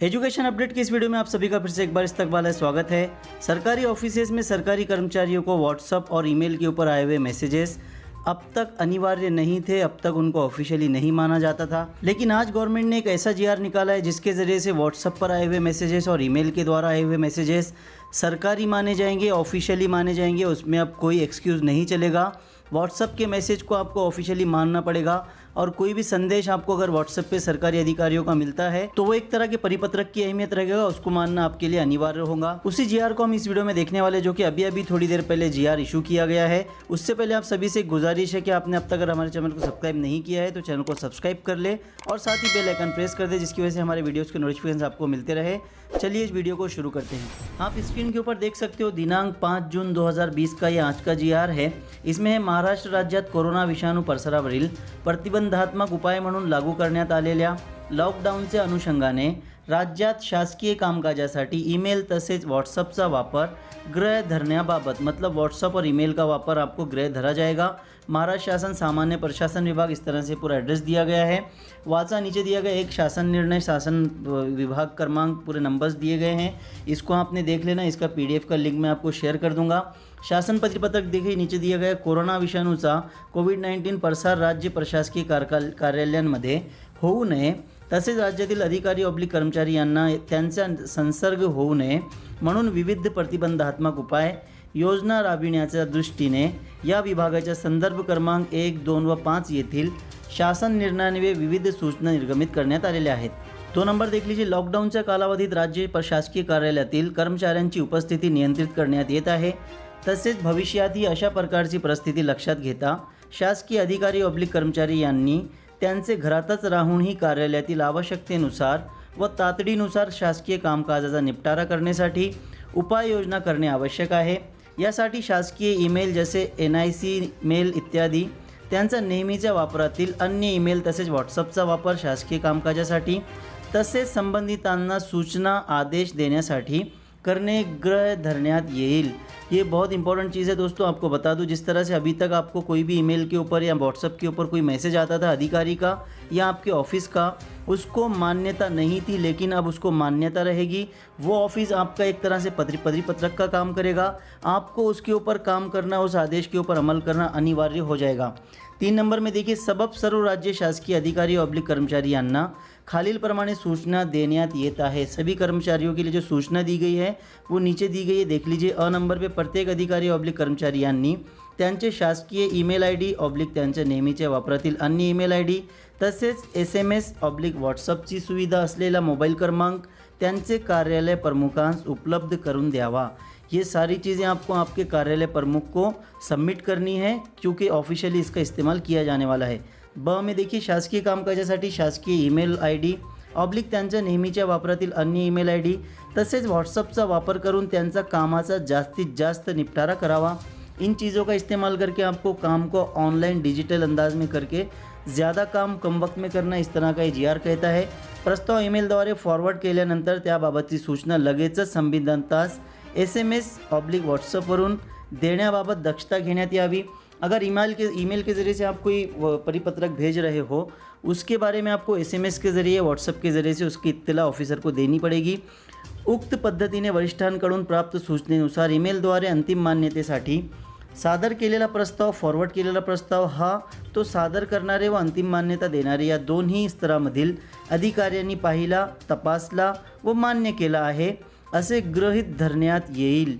Education update की इस video में आप सभी का फिर से एक बार इस्तकबाल है, स्वागत है। सरकारी ऑफिसेज में सरकारी कर्मचारियों को व्हाट्सएप और ईमेल के ऊपर आए हुए मैसेजेस अब तक अनिवार्य नहीं थे, अब तक उनको ऑफिशियली नहीं माना जाता था। लेकिन आज गवर्नमेंट ने एक ऐसा जीआर निकाला है जिसके ज़रिए से व्हाट्सएप पर आए हुए मैसेजेस और ईमेल के द्वारा आए हुए मैसेजेस सरकारी माने जाएंगे, ऑफिशियली माने जाएंगे। उसमें अब कोई एक्सक्यूज़ नहीं चलेगा। व्हाट्सएप के मैसेज को आपको ऑफिशियली मानना पड़ेगा और कोई भी संदेश आपको अगर व्हाट्सएप पे सरकारी अधिकारियों का मिलता है तो वो एक तरह के परिपत्रक की अहमियत रखेगा, उसको मानना आपके लिए अनिवार्य होगा। उसी जीआर को हम इस वीडियो में देखने वाले, जो कि अभी अभी थोड़ी देर पहले जीआर इशू किया गया है। उससे पहले आप सभी से गुजारिश है कि आपने अब तक अगर हमारे चैनल को सब्सक्राइब नहीं किया है तो चैनल को सब्सक्राइब कर ले और साथ ही बेल आइकन प्रेस कर दे, जिसकी वजह से हमारे वीडियोज़ के नोटिफिकेशन आपको मिलते रहे। चलिए इस वीडियो को शुरू करते हैं। आप स्क्रीन के ऊपर देख सकते हो दिनांक 5 जून 2020 का ये आज का जीआर है। इसमें है महाराष्ट्र राज्यात कोरोना विषाणू प्रसारावरील प्रतिबंधात्मक उपाय म्हणून लागू करण्यात आलेल्या लॉकडाऊनच्या अनुषंगाने राज्यात शासकीय कामकाजासाठी ईमेल तसेच व्हॉट्सअपचा वापर गृह धरण्याबाबत, मतलब व्हाट्सअप और ईमेल का वापर आपको गृह धरा जाएगा। महाराष्ट्र शासन सामान्य प्रशासन विभाग, इस तरह से पूरा एड्रेस दिया गया है। वाचा नीचे दिया गया एक शासन निर्णय, शासन विभाग क्रमांक, पूरे नंबर्स दिए गए हैं। इसको आपने देख लेना। इसका पीडीएफ का लिंक मैं आपको शेयर कर दूंगा। शासन परिपत्रक देखिए, नीचे दिया गया कोरोना विषाणूचा कोविड-19 प्रसार राज्य प्रशासकीय कार्यालयांमध्ये होऊ नये, तसेच राज्यातील अधिकारी ऑब्लिक कर्मचारी यांना त्यांचा संसर्ग होऊ नये म्हणून विविध प्रतिबंधात्मक उपाय योजना राबविण्याच्या दृष्टीने या विभागाच्या संदर्भ क्रमांक 1, 2 व 5 येथील शासन निर्णयान्वये विविध सूचना निर्गमित करण्यात आलेल्या आहेत। 2 नंबर देख लीजिए, लॉकडाऊनच्या कालावधीत राज्य प्रशासकीय कार्यालयातील कर्मचाऱ्यांची उपस्थिती नियंत्रित करण्यात येत आहे। तसेच भविष्यातही अशा प्रकारची परिस्थिती लक्षात घेता शासकीय अधिकारी ऑब्लिक कर्मचारी यांनी त्यांचे घरातच राहूनही कार्यालयातील आवश्यकतेनुसार व तातडीनुसार शासकीय कामकाजाचा निपटारा करण्यासाठी उपाययोजना करणे आवश्यक आहे। यासाठी शासकीय ईमेल जसे NIC मेल इत्यादी त्यांचा नेहमीच्या वापरातील अन्य ईमेल तसेच व्हॉट्सअपचा वापर शासकीय कामकाजासाठी तसेच संबंधितांना सूचना आदेश देण्यासाठी करने गृह धरण्यात येईल। ये बहुत इंपॉर्टेंट चीज़ है दोस्तों। आपको बता दूं, जिस तरह से अभी तक आपको कोई भी ईमेल के ऊपर या व्हाट्सएप के ऊपर कोई मैसेज आता था अधिकारी का या आपके ऑफिस का, उसको मान्यता नहीं थी, लेकिन अब उसको मान्यता रहेगी। वो ऑफिस आपका एक तरह से परिपत्रक का काम करेगा। आपको उसके ऊपर काम करना, उस आदेश के ऊपर अमल करना अनिवार्य हो जाएगा। 3 नंबर में देखिए, सबब सर्व राज्य शासकीय अधिकारी ऑब्लिक कर्मचारी यांना खालील प्रमाणे सूचना देण्यात येत आहे। सभी कर्मचारियों के लिए जो सूचना दी गई है वो नीचे दी गई है, देख लीजिए। अ नंबर पे प्रत्येक अधिकारी ऑब्लिक कर्मचारी यांनी त्यांचे शासकीय ईमेल ID ऑब्लिक त्यांच्या नेहमीच्या वापरातील अन्य ईमेल ID तसेच SMS ऑब्लिक व्हॉट्सअपची सुविधा असलेला मोबाईल क्रमांक त्यांचे कार्यालय प्रमुखांस उपलब्ध करून द्यावा। ये सारी चीज़ें आपको आपके कार्यालय प्रमुख को सबमिट करनी है, क्योंकि ऑफिशियली इसका इस्तेमाल किया जाने वाला है। ब में देखिए, शासकीय कामकाजासाठी शासकीय ईमेल ID ऑब्लिक त्यांच्या नेहमीच्या वापरातील अन्य ईमेल ID तसेच व्हॉट्सअपचा वापर करून त्यांचा कामाचा जास्तीत जास्त निपटारा करावा। इन चीज़ों का इस्तेमाल करके आपको काम को ऑनलाइन डिजिटल अंदाज में करके ज़्यादा काम कम वक्त में करना, इस तरह का ये जीआर कहता है। प्रस्ताव ईमेलद्वारे फॉरवर्ड केल्यानंतर त्याबाबतची सूचना लगेचच संबंधितांस SMS ऑब्लिक व्हॉट्सअपवरून देण्याबाबत दक्षता घेण्यात यावी। अगर ईमेल के ज़रिए से आप कोई परिपत्रक भेज रहे हो, उसके बारे में आपको SMS के ज़रिए, व्हाट्सएप के ज़रिए से उसकी इत्तला ऑफिसर को देनी पड़ेगी। उक्त पद्धतीने वरिष्ठांकडून प्राप्त सूचनेनुसार ईमेलद्वारे अंतिम मान्यतेसाठी सादर केलेला प्रस्ताव, फॉरवर्ड केलेला प्रस्ताव हा तो सादर करणारे व अंतिम मान्यता देणारे या दोन्ही स्तरामधील अधिकाऱ्यांनी पाहिला, तपासला व मान्य केला आहे असे गृहीत धरण्यात येईल।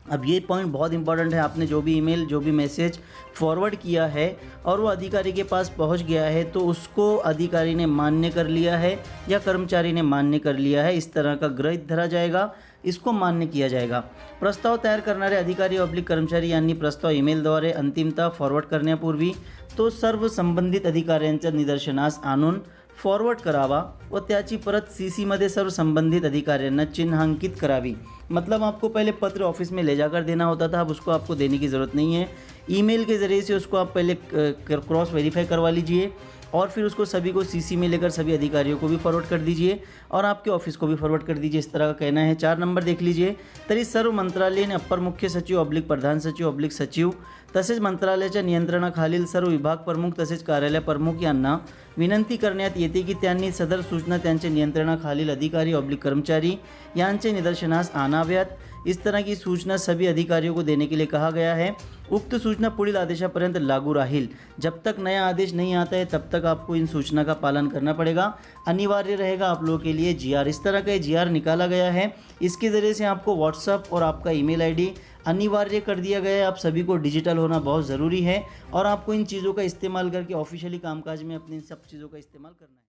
अब ये पॉइंट बहुत इंपॉर्टेंट है। आपने जो भी ईमेल, जो भी मैसेज फॉरवर्ड किया है और वो अधिकारी के पास पहुंच गया है तो उसको अधिकारी ने मान्य कर लिया है या कर्मचारी ने मान्य कर लिया है, इस तरह का गृहीत धरा जाएगा, इसको मान्य किया जाएगा। प्रस्ताव तयार करणारे अधिकारी ऑब्लिक कर्मचारी यांनी प्रस्ताव ईमेलद्वारे अंतिमतः फॉरवर्ड करण्यापूर्वी तो सर्व संबंधित अधिकाऱ्यांच्या निदर्शनास आणून फॉरवर्ड करावा व त्याची प्रत CC मध्ये सर्व संबंधित अधिकारियों चिन्हांकित करावी। मतलब आपको पहले पत्र ऑफिस में ले जाकर देना होता था, अब उसको आपको देने की ज़रूरत नहीं है। ईमेल के ज़रिए से उसको आप पहले क्रॉस वेरीफाई करवा लीजिए और फिर उसको सभी को सीसी में लेकर सभी अधिकारियों को भी फॉरवर्ड कर दीजिए और आपके ऑफिस को भी फॉरवर्ड कर दीजिए, इस तरह का कहना है। 4 नंबर देख लीजिए, तरी सर्व मंत्रालयाने अप्पर मुख्य सचिव / प्रधान सचिव / सचिव तसेच मंत्रालयाच्या नियंत्रणाखालील सर्व विभाग प्रमुख तसेच कार्यालय प्रमुख यांना विनंती करण्यात येते की त्यांनी सदर सूचना त्यांचे नियंत्रणाखालील अधिकारी / कर्मचारी यांचे निदर्शनास आणाव्यात। इस तरह की सूचना सभी अधिकारियों को देने के लिए कहा गया है। उक्त सूचना पुढील आदेशापर्यंत लागू राहील। जब तक नया आदेश नहीं आता है तब तक आपको इन सूचना का पालन करना पड़ेगा, अनिवार्य रहेगा आप लोगों के लिए GR। इस तरह का GR निकाला गया है। इसके ज़रिए से आपको व्हाट्सअप और आपका ईमेल ID अनिवार्य कर दिया गया है। आप सभी को डिजिटल होना बहुत ज़रूरी है और आपको इन चीज़ों का इस्तेमाल करके ऑफिशियली कामकाज में अपनी इन सब चीज़ों का इस्तेमाल करना है।